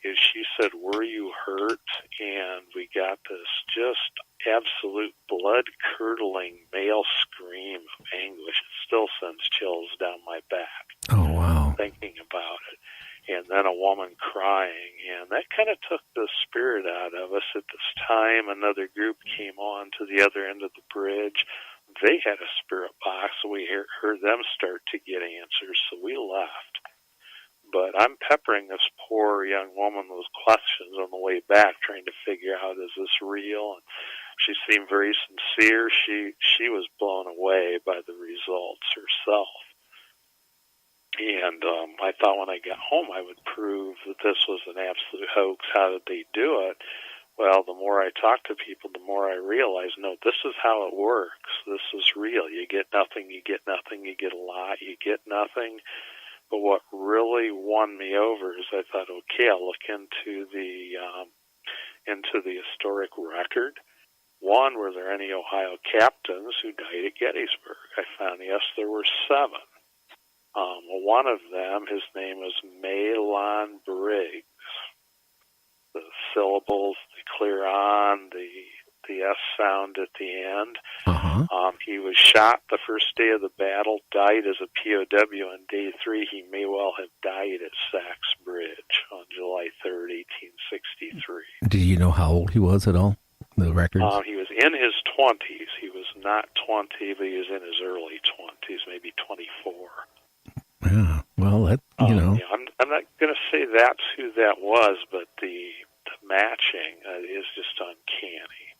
is she said, "Were you hurt?" And we got this just absolute blood-curdling male scream of anguish. It still sends chills down my back. Oh, wow. Thinking about it. And then a woman crying. And that kind of took the spirit out of us. At this time, another group came on to the other end of the bridge. They had a spirit box, so we heard them start to get answers, so we left. But I'm peppering this poor young woman with questions on the way back, trying to figure out, is this real? And she seemed very sincere. She was blown away by the results herself. And I thought when I got home I would prove that this was an absolute hoax. How did they do it? Well, the more I talked to people, the more I realized, no, this is how it works. This is real. You get nothing, you get nothing, you get a lot, you get nothing. But what really won me over is I thought, okay, I'll look into the historic record. One, were there any Ohio captains who died at Ghettysburg? I found, yes, there were 7. One of them, his name was Malon Briggs. The syllables, the clear on, the S sound at the end. Uh-huh. He was shot the first day of the battle, died as a POW on day 3. He may well have died at Sachs Bridge on July 3rd, 1863. Did you know how old he was at all? The records? He was in his 20s. He was not 20, but he was in his early 20s, maybe 24. Yeah, well, that, you know. Yeah, I'm not going to say that's who that was, but the matching is just uncanny.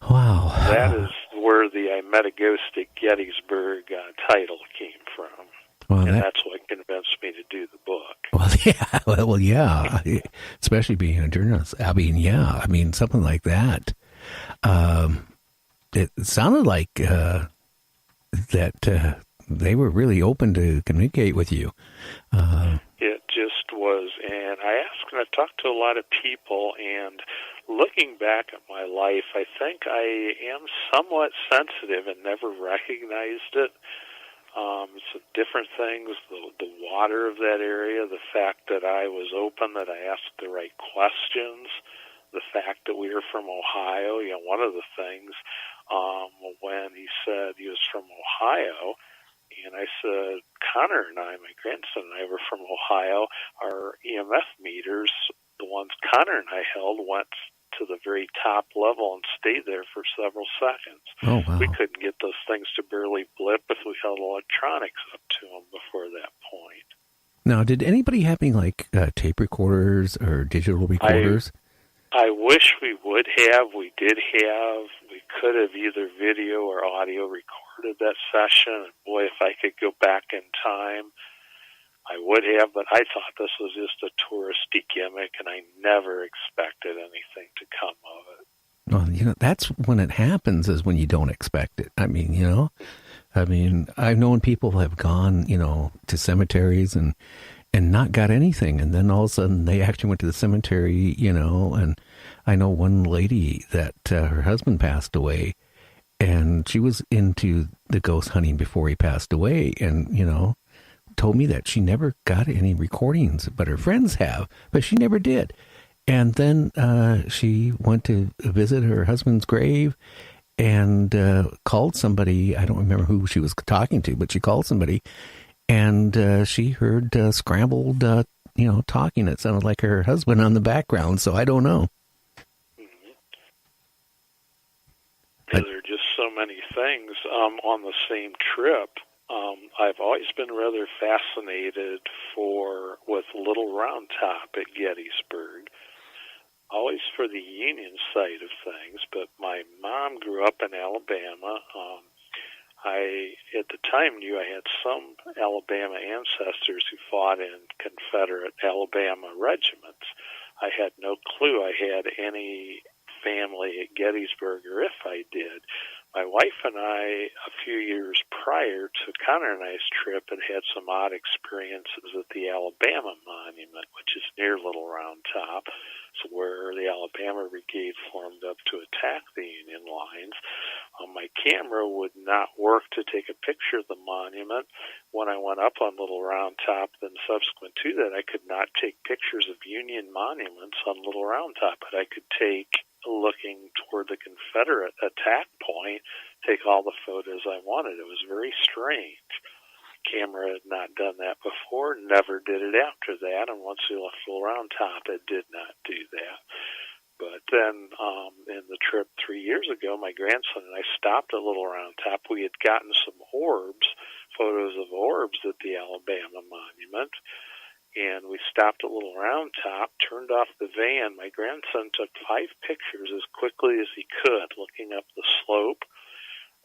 Wow. That is where the I Met a Ghost at Gettysburg title came from. Well, and that's what convinced me to do the book. Well, yeah. Especially being a journalist. I mean, yeah. I mean, something like that. It sounded like that they were really open to communicate with you. It just was. And I asked and I talked to a lot of people, and looking back at my life, I think I am somewhat sensitive and never recognized it. So different things, the water of that area, the fact that I was open, that I asked the right questions, the fact that we were from Ohio. You know, one of the things, when he said he was from Ohio, and I said, Connor and I, my grandson and I, were from Ohio. Our EMF meters, the ones Connor and I held, went to the very top level and stayed there for several seconds. Oh, wow. We couldn't get those things to barely blip if we held electronics up to them before that point. Now, did anybody have any, like, tape recorders or digital recorders? I wish we would have. We did have. We could have either video or audio recorded that session. And boy, if I could go back in time, I would have, but I thought this was just a touristy gimmick, and I never expected anything to come of it. Well, you know, that's when it happens, is when you don't expect it. I mean, you know, I've known people have gone, you know, to cemeteries and not got anything. And then all of a sudden they actually went to the cemetery, you know, and I know one lady that her husband passed away, and she was into the ghost hunting before he passed away. And, you know, told me that she never got any recordings, but her friends have, but she never did. And then she went to visit her husband's grave and called somebody. I don't remember who she was talking to, but she called somebody, and she heard scrambled, you know, talking. It sounded like her husband on the background, so I don't know. Mm-hmm. There are just so many things on the same trip. I've always been rather fascinated with Little Round Top at Ghettysburg, always for the Union side of things, but my mom grew up in Alabama. I, at the time, knew I had some Alabama ancestors who fought in Confederate Alabama regiments. I had no clue I had any family at Gettysburg, or if I did. My wife and I, a few years prior to Connor and I's trip, had some odd experiences at the Alabama Monument, which is near Little Round Top, so where the Alabama Brigade formed up to attack the Union lines. My camera would not work to take a picture of the monument. When I went up on Little Round Top, then subsequent to that, I could not take pictures of Union monuments on Little Round Top, but I could take, looking toward the Confederate attack point, take all the photos I wanted. It was very strange. Camera had not done that before, never did it after that, and once we left Little Round Top, it did not do that. But then in the trip 3 years ago, my grandson and I stopped at Little Round Top. We had gotten some orbs, photos of orbs at the Alabama Monument, and we stopped at Little Round Top, turned off the van. My grandson took 5 pictures as quickly as he could, looking up the slope.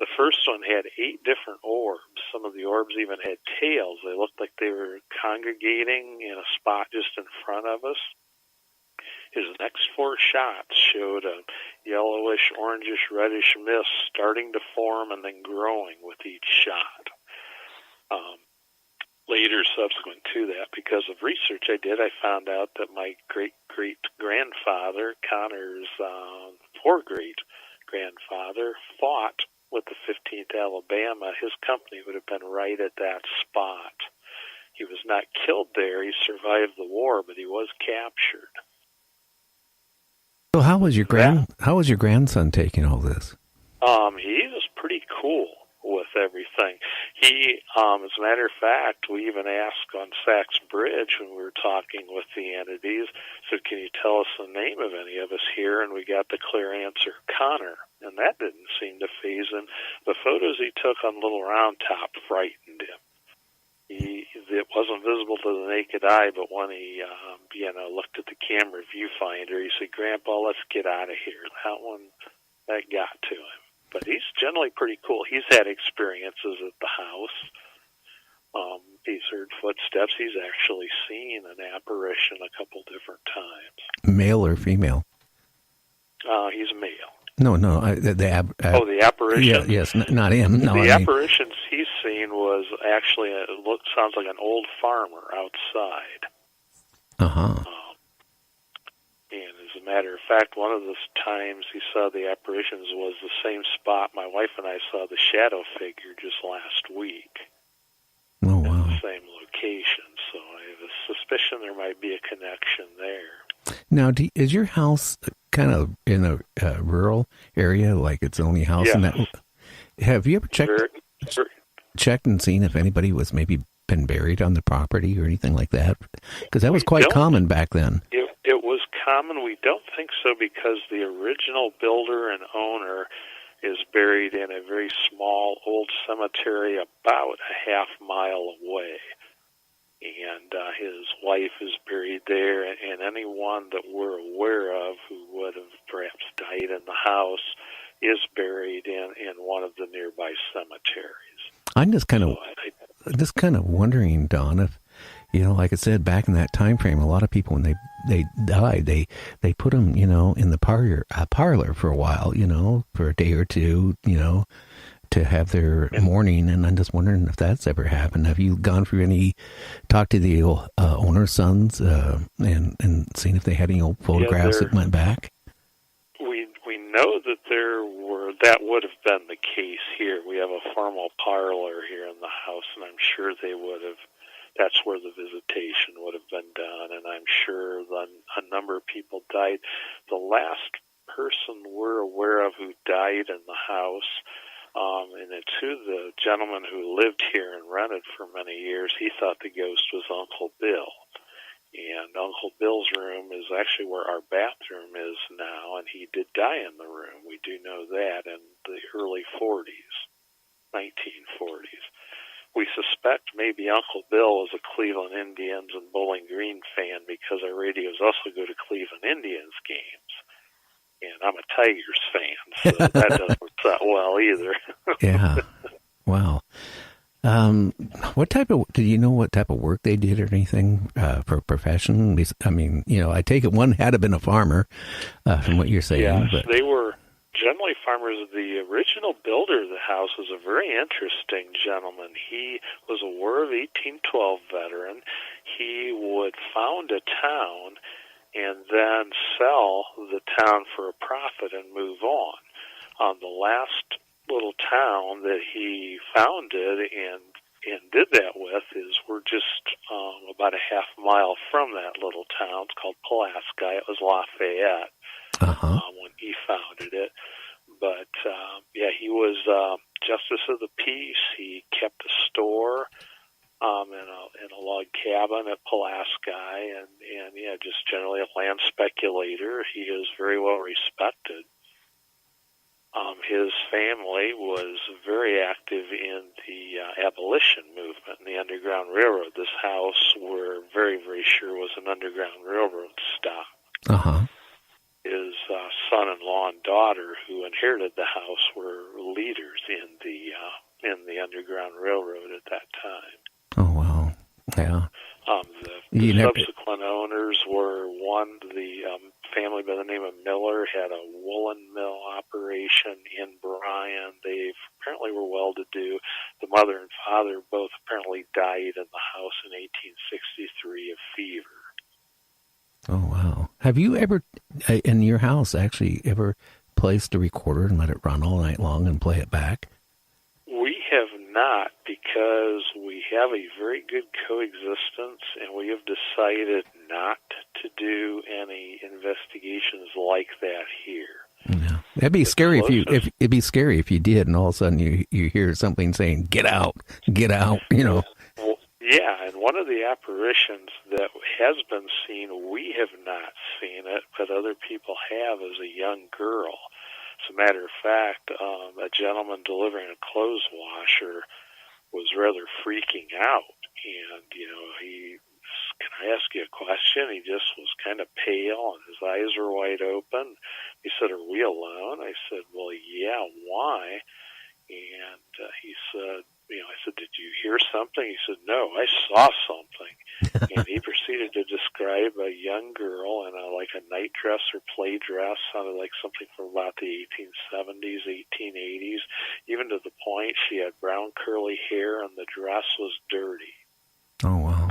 The first one had 8 different orbs. Some of the orbs even had tails. They looked like they were congregating in a spot just in front of us. His next 4 shots showed a yellowish, orangish, reddish mist starting to form and then growing with each shot. Later, subsequent to that, because of research I did, I found out that my great-great-grandfather, Connor's four-great-grandfather, fought with the 15th Alabama. His company would have been right at that spot. He was not killed there. He survived the war, but he was captured. So how was your grandson taking all this? He was pretty cool with everything. He, as a matter of fact, we even asked on Sachs Bridge when we were talking with the entities, said, can you tell us the name of any of us here? And we got the clear answer, Connor. And that didn't seem to faze him. The photos he took on Little Round Top frightened him. It wasn't visible to the naked eye, but when he, looked at the camera viewfinder, he said, Grandpa, let's get out of here. That got to him. But he's generally pretty cool. He's had experiences at the house. He's heard footsteps. He's actually seen an apparition a couple different times. Male or female? He's male. No. The apparition? Yes, not him. No, the apparitions he's seen was actually, sounds like an old farmer outside. Uh-huh. And as a matter of fact, one of the times he saw the apparitions was the same spot my wife and I saw the shadow figure just last week. Oh, wow. At the same location. So I have a suspicion there might be a connection there. Now, is your house kind of in a rural area, like it's the only house in that? Have you ever checked and seen if anybody was maybe been buried on the property or anything like that? Because that was quite common back then. It was common. We don't think so because the original builder and owner is buried in a very small old cemetery about a half mile away. And his wife is buried there, and anyone that we're aware of who would have perhaps died in the house is buried in one of the nearby cemeteries. I'm just kind of wondering, Don, if, like I said, back in that time frame, a lot of people, when they died, they put them, in the parlor for a while, for a day or two, to have their mourning. And I'm just wondering if that's ever happened. Have you gone through talked to the owner's sons and seen if they had any old photographs that went back? We know that that would have been the case here. We have a formal parlor here in the house, and I'm sure they would have. That's where the visitation would have been done, and I'm sure a number of people died. The last person we're aware of who died in the house, and it's who the gentleman who lived here and rented for many years, he thought the ghost was Uncle Bill. And Uncle Bill's room is actually where our bathroom is now, and he did die in the room. We do know that in the early 1940s. We suspect maybe Uncle Bill was a Cleveland Indians and Bowling Green fan because our radios also go to Cleveland Indians games. And I'm a Tigers fan, so that doesn't sound well either. Yeah. Wow. Do you know what type of work they did or anything for profession? I mean, I take it one had to have been a farmer from what you're saying. Yes, but they were generally farmers. The original builder of the house was a very interesting gentleman. He was a War of 1812 veteran. He would found a town and then sell the town for a profit and move on. On the last that he founded and did that with we're just about a half mile from that little town. It's called Pulaski. It was Lafayette when he founded it. But, he was Justice of the Peace. He kept a store in a log cabin at Pulaski, and just generally a land speculator. He is very well respected. His family was very active in the abolition movement and the Underground Railroad. This house, we're very, very sure, was an Underground Railroad stop. His son-in-law and daughter, who inherited the house, were leaders in the Underground Railroad at that time. Oh, wow. Yeah. The subsequent owners were the family by the name of Miller had a woolen mill operation in Bryan. They apparently were well-to-do. The mother and father both apparently died in the house in 1863 of fever. Oh, wow. Have you ever, in your house, actually ever placed a recorder and let it run all night long and play it back? We have not, because we have a very good coexistence, and we have decided not to do any investigations like that here. Yeah. It'd be scary it'd be scary if you did, and all of a sudden you hear something saying, get out, you know. Well, yeah, and one of the apparitions that has been seen, we have not seen it, but other people have, as a young girl. As a matter of fact, a gentleman delivering a clothes washer was rather freaking out, and, he, can I ask you a question? He just was kind of pale, and his eyes were wide open. He said, are we alone? I said, well, yeah, why? And he said, I said, did you hear something? He said, no, I saw something. And he proceeded to describe a young girl in a night dress or play dress, sounded like something from about the 1870s, 1880s, even to the point she had brown curly hair and the dress was dirty. Oh, wow.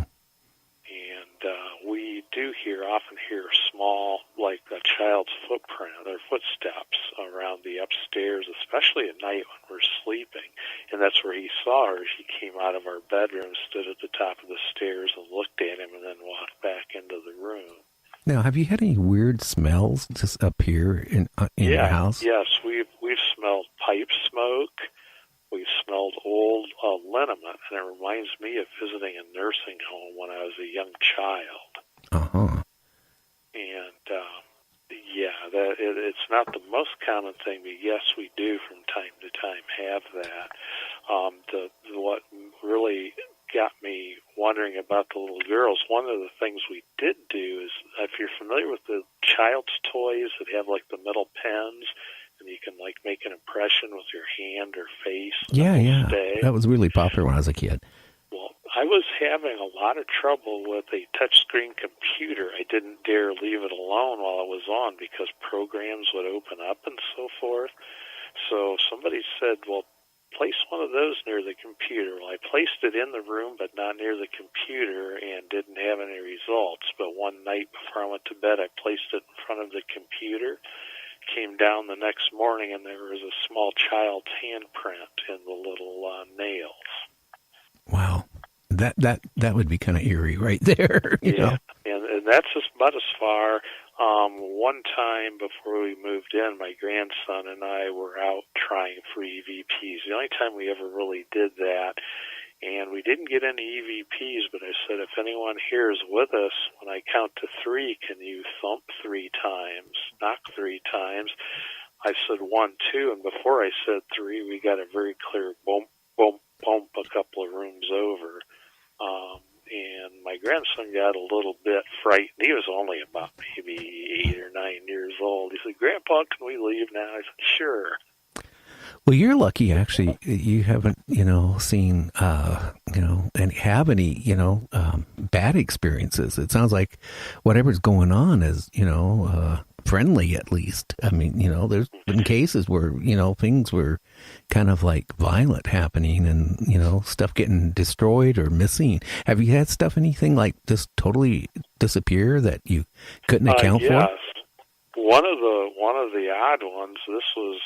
And we do often hear small, like a child's footprint or footsteps around the upstairs, especially at night when we're sleeping. And that's where he saw her. She came out of our bedroom, stood at the top of the stairs and looked at him, and then walked back into the room. Now, have you had any weird smells just appear in your house? Yes, we've smelled pipe smoke. We've smelled old liniment, and it reminds me of visiting a nursing home when I was a young child. And it's not the most common thing, but yes, we do from time to time have that. What really got me wondering about the little girls, one of the things we did do is, if you're familiar with the child's toys that have the metal pens, and you can make an impression with your hand or face. Yeah. That was really popular when I was a kid. Well, I was having a lot of trouble with a touchscreen computer. I didn't dare leave it alone while it was on because programs would open up and so forth. So somebody said, well, place one of those near the computer. Well, I placed it in the room but not near the computer and didn't have any results. But one night before I went to bed, I placed it in front of the computer. Came down the next morning, and there was a small child's handprint in the little nails. Wow, that would be kind of eerie, right there. You know? And that's about as far. One time before we moved in, my grandson and I were out trying for EVPs. The only time we ever really did that. And we didn't get any EVPs, but I said, if anyone here is with us, when I count to 3, can you thump 3 times, knock 3 times? I said 1, 2, and before I said 3, we got a very clear bump, bump, bump a couple of rooms over. And my grandson got a little bit frightened. He was only about maybe 8 or 9 years old. He said, Grandpa, can we leave now? I said, sure. Well, you're lucky, actually. You haven't, seen, and have any, bad experiences. It sounds like whatever's going on is, friendly at least. I mean, there's been cases where, things were kind of violent happening and, stuff getting destroyed or missing. Have you had anything just totally disappear that you couldn't account for? One of the odd ones. This was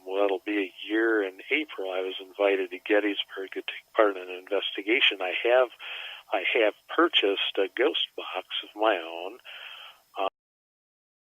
it'll be a year in April. I was invited to Gettysburg to take part in an investigation. I have purchased a ghost box of my own,